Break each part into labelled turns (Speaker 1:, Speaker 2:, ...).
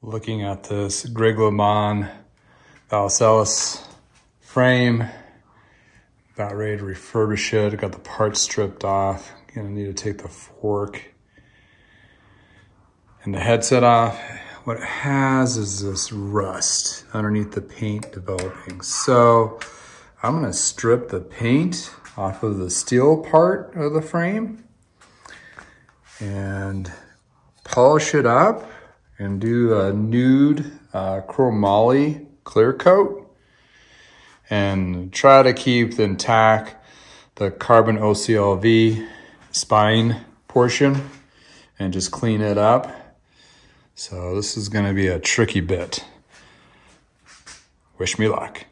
Speaker 1: Looking at this Greg LeMond Versailles frame, about ready to refurbish it. I got the parts stripped off. Gonna need to take the fork and the headset off. What it has is this rust underneath the paint developing. So I'm gonna strip the paint off of the steel part of the frame and polish it up and do a nude chromoly clear coat and try to keep intact the carbon OCLV spine portion and just clean it up. So this is gonna be a tricky bit. Wish me luck.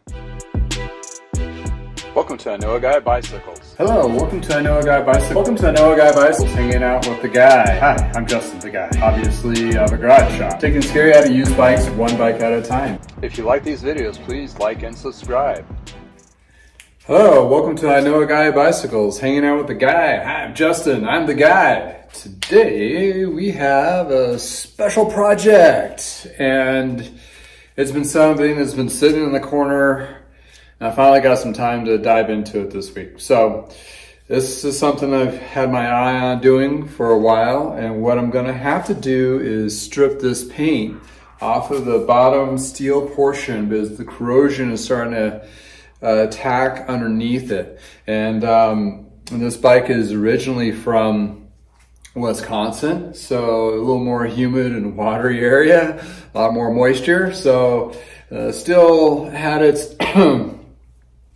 Speaker 1: Welcome to I Know a Guy Bicycles. Hello, welcome to I Know a Guy Bicycles. Welcome to I Know a Guy Bicycles, hanging out with the guy. Hi, I'm Justin, the guy. Obviously, the garage shop. Taking scary how to use bikes one bike at a time. If you like these videos, please like and subscribe. Hello, welcome to I Know a Guy Bicycles, hanging out with the guy. Hi, I'm Justin, I'm the guy. Today, we have a special project, and it's been something that's been sitting in the corner. I finally got some time to dive into it this week. So this is something I've had my eye on doing for a while, and what I'm gonna have to do is strip this paint off of the bottom steel portion because the corrosion is starting to attack underneath it. And this bike is originally from Wisconsin, so a little more humid and watery area, a lot more moisture. So still had its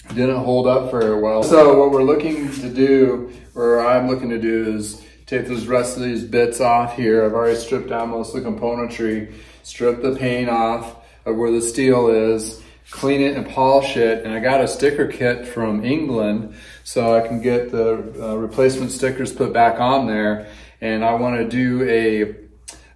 Speaker 1: didn't hold up for a while. So what we're looking to do, or I'm looking to do, is take those rest of these bits off here. I've already stripped down most of the componentry, strip the paint off of where the steel is, clean it and polish it. And I got a sticker kit from England so I can get the replacement stickers put back on there. And I want to do a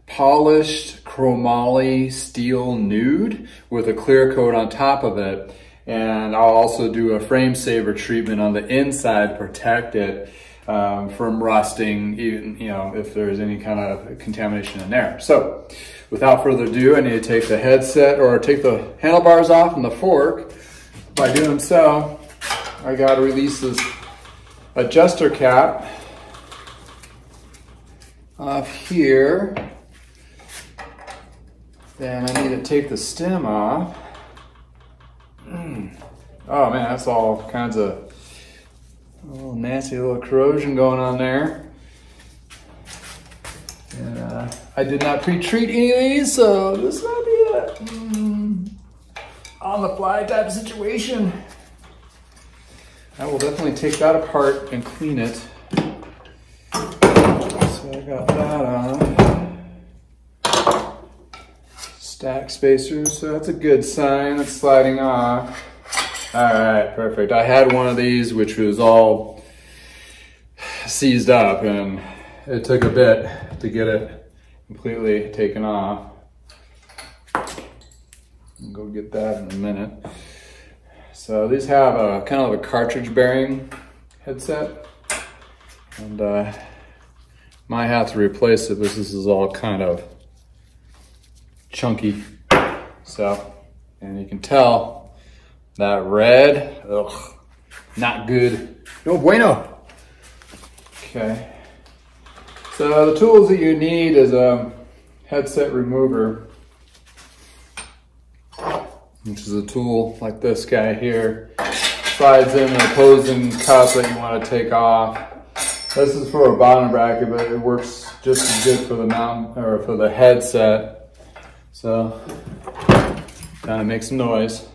Speaker 1: polished chromoly steel nude with a clear coat on top of it. And I'll also do a frame saver treatment on the inside to protect it from rusting, even, you know, if there's any kind of contamination in there. So without further ado, I need to take the headset or take the handlebars off and the fork. By doing so, I got to release this adjuster cap off here. Then I need to take the stem off. Oh man, that's all kinds of nasty little corrosion going on there. And I did not pre-treat any of these, so this might be a on the fly type of situation. I will definitely take that apart and clean it. So I got that on. Stack spacers, so that's a good sign. It's sliding off. All right, perfect. I had one of these which was all seized up, and it took a bit to get it completely taken off. I'll go get that in a minute. So these have a kind of a cartridge bearing headset, and might have to replace it because this is all kind of chunky. So, and you can tell that red, ugh, not good. No bueno. Okay. So the tools that you need is a headset remover, which is a tool like this guy here. Slides in an opposing cup that you want to take off. This is for a bottom bracket, but it works just as good for the mount or for the headset. So, kind of make some noise.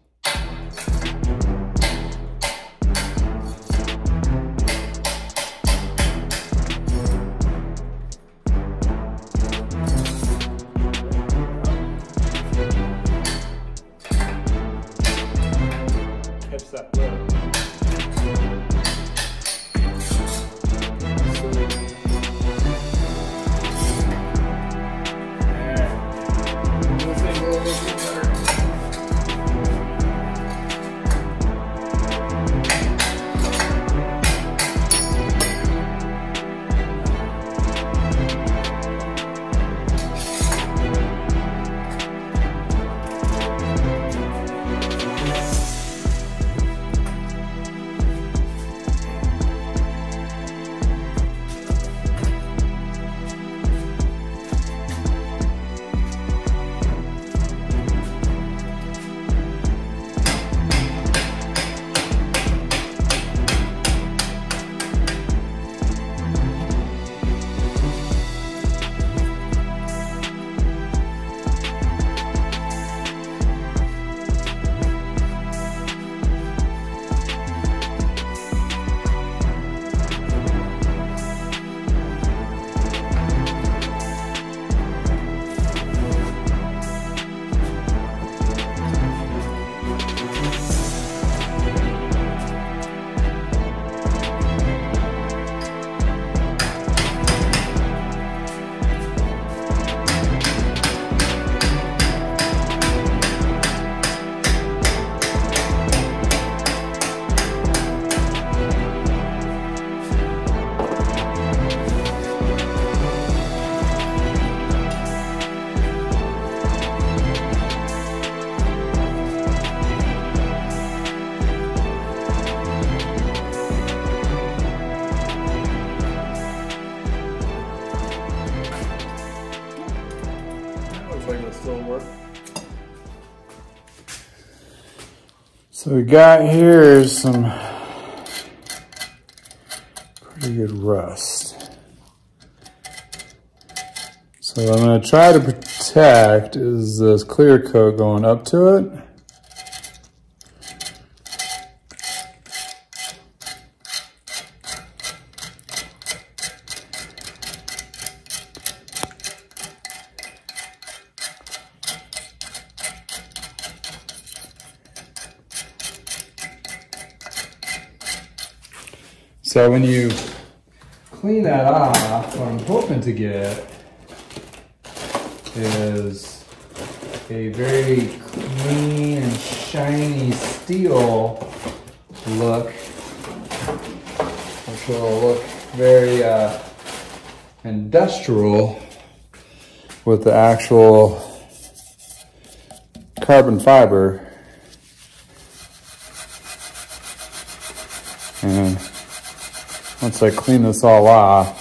Speaker 1: Hips that lip. like it'll still work. So we got here some pretty good rust. So what I'm going to try to protect is this clear coat going up to it. So when you clean that off, what I'm hoping to get is a very clean and shiny steel look, which will look very industrial with the actual carbon fiber. And once I clean this all off,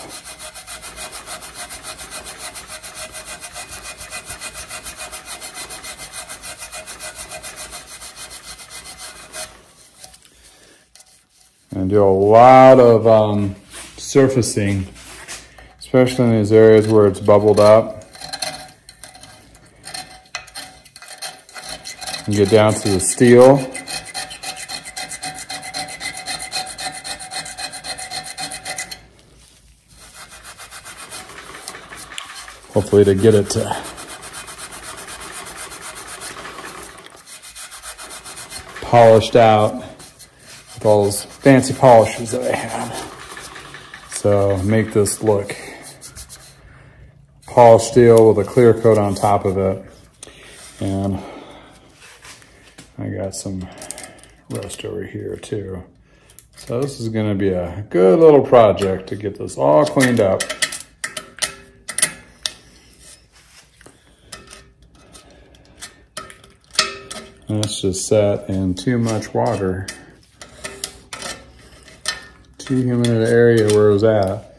Speaker 1: and do a lot of surfacing, especially in these areas where it's bubbled up, and get down to the steel. Hopefully to get it to polished out with all those fancy polishes that I have. So make this look polished steel with a clear coat on top of it. And I got some rust over here too. So this is gonna be a good little project to get this all cleaned up. And it's just sat in too much water. Too humid an area where it was at.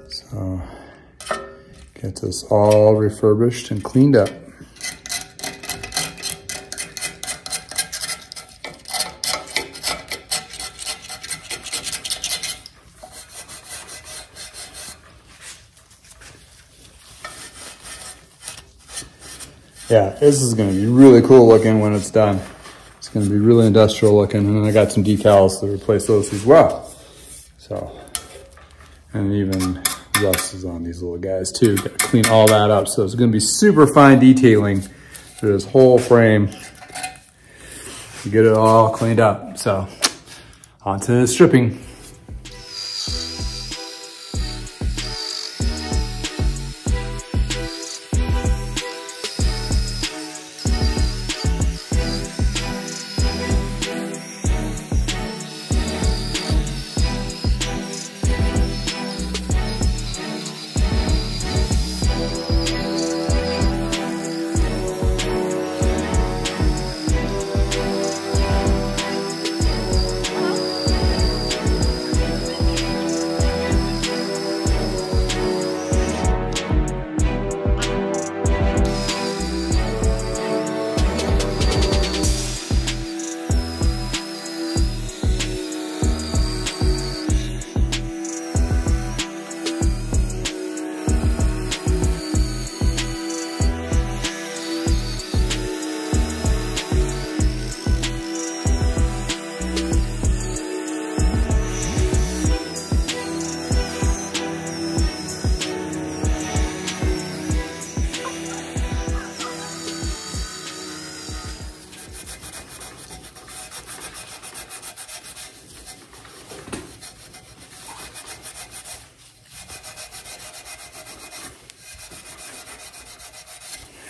Speaker 1: So get this all refurbished and cleaned up. Yeah, this is going to be really cool looking when it's done. It's going to be really industrial looking, and then I got some decals to replace those as well. So, and even rust is on these little guys too. Got to clean all that up. So it's going to be super fine detailing through this whole frame to get it all cleaned up. So, on to the stripping.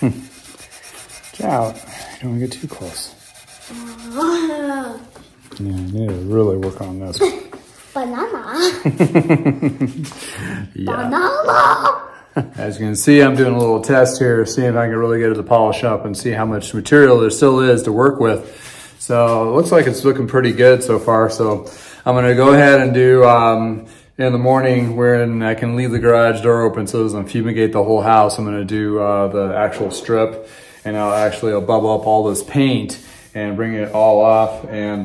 Speaker 1: Watch out. You don't want to get too close. Yeah, I need to really work on this.
Speaker 2: Banana.
Speaker 1: Yeah.
Speaker 2: Banana.
Speaker 1: As you can see, I'm doing a little test here, seeing if I can really get it to polish up and see how much material there still is to work with. So it looks like it's looking pretty good so far. So I'm gonna go ahead and do, in the morning when I can leave the garage door open so it doesn't fumigate the whole house, I'm gonna do the actual strip, and I'll bubble up all this paint and bring it all off and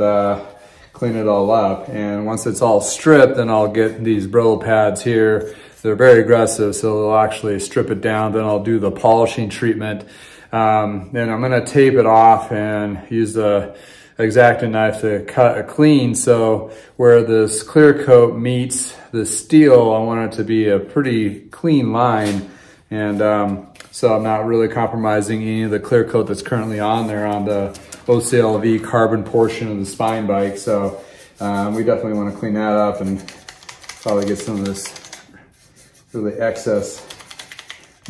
Speaker 1: clean it all up. And once it's all stripped, then I'll get these Brillo pads here. They're very aggressive, so they'll actually strip it down. Then I'll do the polishing treatment. Then I'm gonna tape it off and use the X-Acto knife to cut a clean. So where this clear coat meets the steel, I want it to be a pretty clean line. And so I'm not really compromising any of the clear coat that's currently on there on the OCLV carbon portion of the spine bike. So we definitely want to clean that up and probably get some of this really excess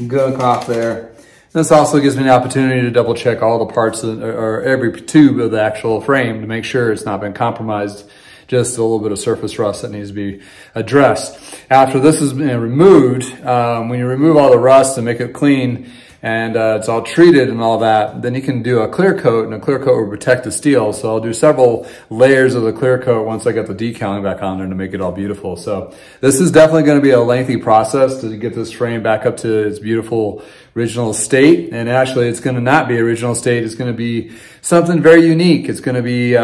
Speaker 1: gunk off there. This also gives me the opportunity to double check all the parts or every tube of the actual frame to make sure it's not been compromised. Just a little bit of surface rust that needs to be addressed. After this has been removed, when you remove all the rust and make it clean and it's all treated and all that, then you can do a clear coat, and a clear coat will protect the steel. So I'll do several layers of the clear coat once I get the decaling back on there to make it all beautiful. So this is definitely going to be a lengthy process to get this frame back up to its beautiful original state. And actually it's going to not be original state. It's going to be something very unique. It's going to be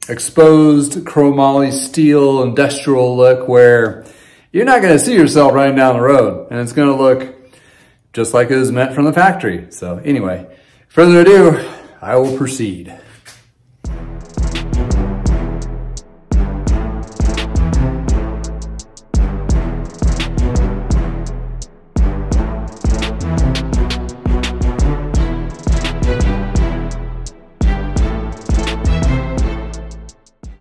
Speaker 1: exposed chromoly steel industrial look where you're not going to see yourself riding down the road, and it's going to look just like it was meant from the factory. So anyway, further ado, I will proceed.